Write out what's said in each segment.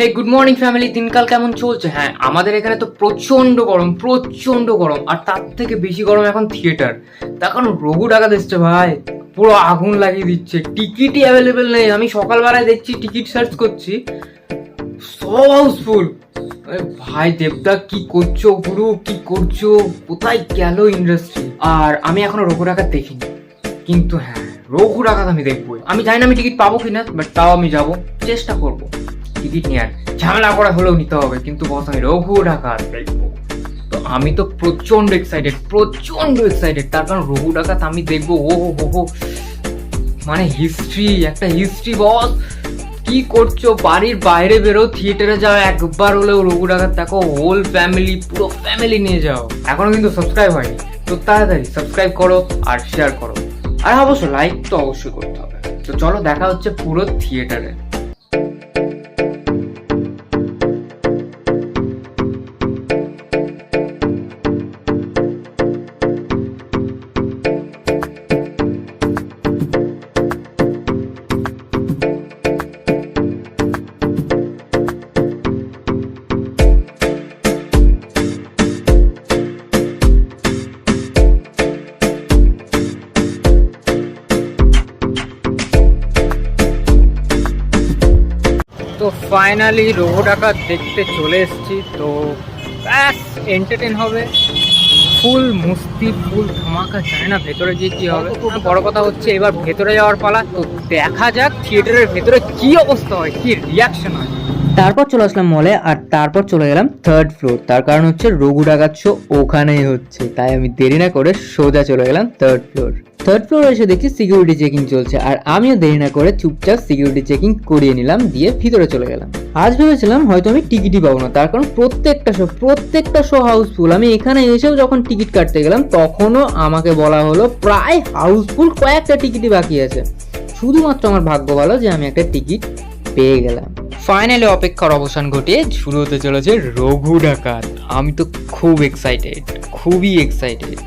হে good morning family, দিনকাল কেমন চলছে? হ্যাঁ, আমাদের এখানে তো প্রচন্ড গরম আর তার থেকে বেশি গরম এখন থিয়েটার। তখন রঘু ডাকাত এসছে ভাই, পুরো আগুন লাগিয়ে দিচ্ছে। টিকিটই অ্যাভেলেবেল নেই। আমি সকালবেলায় দেখছি, টিকিট সার্চ করছি, সব হাউসফুল। ভাই দেবদা কি করছো? গুরু কি করছো? কোথায় গেল ইন্ডাস্ট্রি? আর আমি এখনো রঘু ডাকাত দেখিনি, কিন্তু হ্যাঁ, রঘু ডাকাত আমি দেখবই। আমি জানি না আমি টিকিট পাবো কিনা, বাট তাও আমি যাবো, চেষ্টা করবো টিকিট নেওয়ার। ঝামেলা করা হলেও নিতে হবে, কিন্তু বস আমি রঘু ডাকাত দেখবো। তো আমি তো প্রচন্ড এক্সাইটেড, তার কারণ রঘু ডাকাত আমি দেখবো। ও হো হো, মানে একটা হিস্ট্রি বস। কি করছো? বাড়ির বাইরে বেরো, থিয়েটারে যাও, একবার হলেও রঘু ডাকাত দেখো। হোল ফ্যামিলি, পুরো ফ্যামিলি নিয়ে যাও। এখনো কিন্তু সাবস্ক্রাইব হয়নি, তো তাড়াতাড়ি সাবস্ক্রাইব করো আর শেয়ার করো, আর অবশ্য লাইক তো অবশ্যই করতে হবে। তো চলো, দেখা হচ্ছে পুরো থিয়েটারে। তো ফাইনালি রঘু ডাকাত দেখতে চলে এসেছি। তো ব্যাস, এন্টারটেন হবে, ফুল মস্তি, ফুল ধামাকা। জানি না ভেতরে গিয়ে কি হবে। বড় কথা হচ্ছে এবার ভেতরে যাওয়ার পালা। তো দেখা যাক থিয়েটারের ভেতরে কি অবস্থা হয়, কি রিয়াকশন হয়। তারপর চলে আসলাম মলে, আর তারপর চলে গেলাম থার্ড ফ্লোর। তার কারণ হচ্ছে রঘু ডাকাত শো ওখানেই হচ্ছে, তাই আমি দেরি না করে সোজা চলে গেলাম থার্ড ফ্লোর এসে দেখছি সিকিউরিটি চেকিং চলছে, আর আমিও দেরি না করে চুপচাপ সিকিউরিটি চেকিং করিয়ে নিলাম, দিয়ে ভিতরে চলে গেলাম। আজ ভেবেছিলাম হয়তো আমি টিকিটই পাবো না, তার কারণ প্রত্যেকটা শো হাউসফুল। আমি এখানে এসেও যখন টিকিট কাটতে গেলাম, তখনও আমাকে বলা হলো প্রায় হাউসফুল, কয়েকটা টিকিটই বাকি আছে। শুধুমাত্র আমার ভাগ্য ভালো যে আমি একটা টিকিট পেয়ে গেলাম। ফাইনালি অপেক্ষার অবসান ঘটিয়ে শুরু হতে চলেছে রঘু ডাকাত। আমি তো খুবই এক্সাইটেড।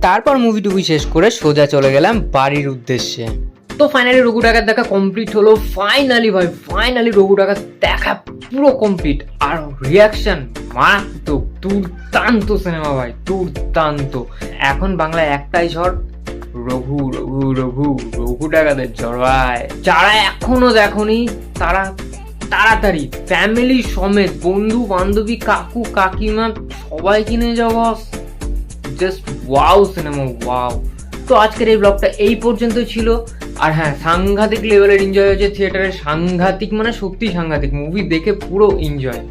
তারপর মুভি শেষ করে সোজা চলে গেলাম বাড়ির উদ্দেশ্যে। তো ফাইনালি রঘু ডাকাত দেখা কমপ্লিট হলো। ফাইনালি রঘু ডাকাত দেখা পুরো কমপ্লিট। আর রিয়াকশন মারাত্মক, দুর্দান্ত সিনেমা ভাই, দুর্দান্ত। এখন বাংলায় একটাই ঝড়, রঘু ডাকাতের ঝড় ভাই। যারা এখনো দেখনি তারা তাড়াতাড়ি ফ্যামিলি সমেত, বন্ধু বান্ধবী, কাকু কাকিমা সবাই কিনে যাও boss. Just wow cinema, wow. তো আজকের এই ব্লগটা এই পর্যন্ত ছিল। আর হ্যাঁ, সাংঘাতিক লেভেলের এনজয় হয়েছে থিয়েটারে। সাংঘাতিক মানে সত্যি সাংঘাতিক। মুভি দেখে পুরো এনজয়,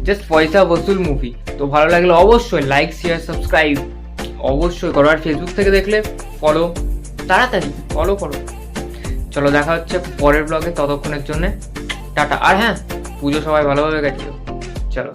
জাস্ট পয়সা বসুল মুভি। তো ভালো লাগলে অবশ্যই লাইক, শেয়ার, সাবস্ক্রাইব অবশ্যই করো। আর ফেসবুক থেকে দেখলে ফলো, তাড়াতাড়ি ফলো করো। চলো, দেখা হচ্ছে পরের ব্লগে। ততক্ষণের জন্য টাটা। আর হ্যাঁ, পুজো সবাই ভালোভাবে কাটিও। চলো।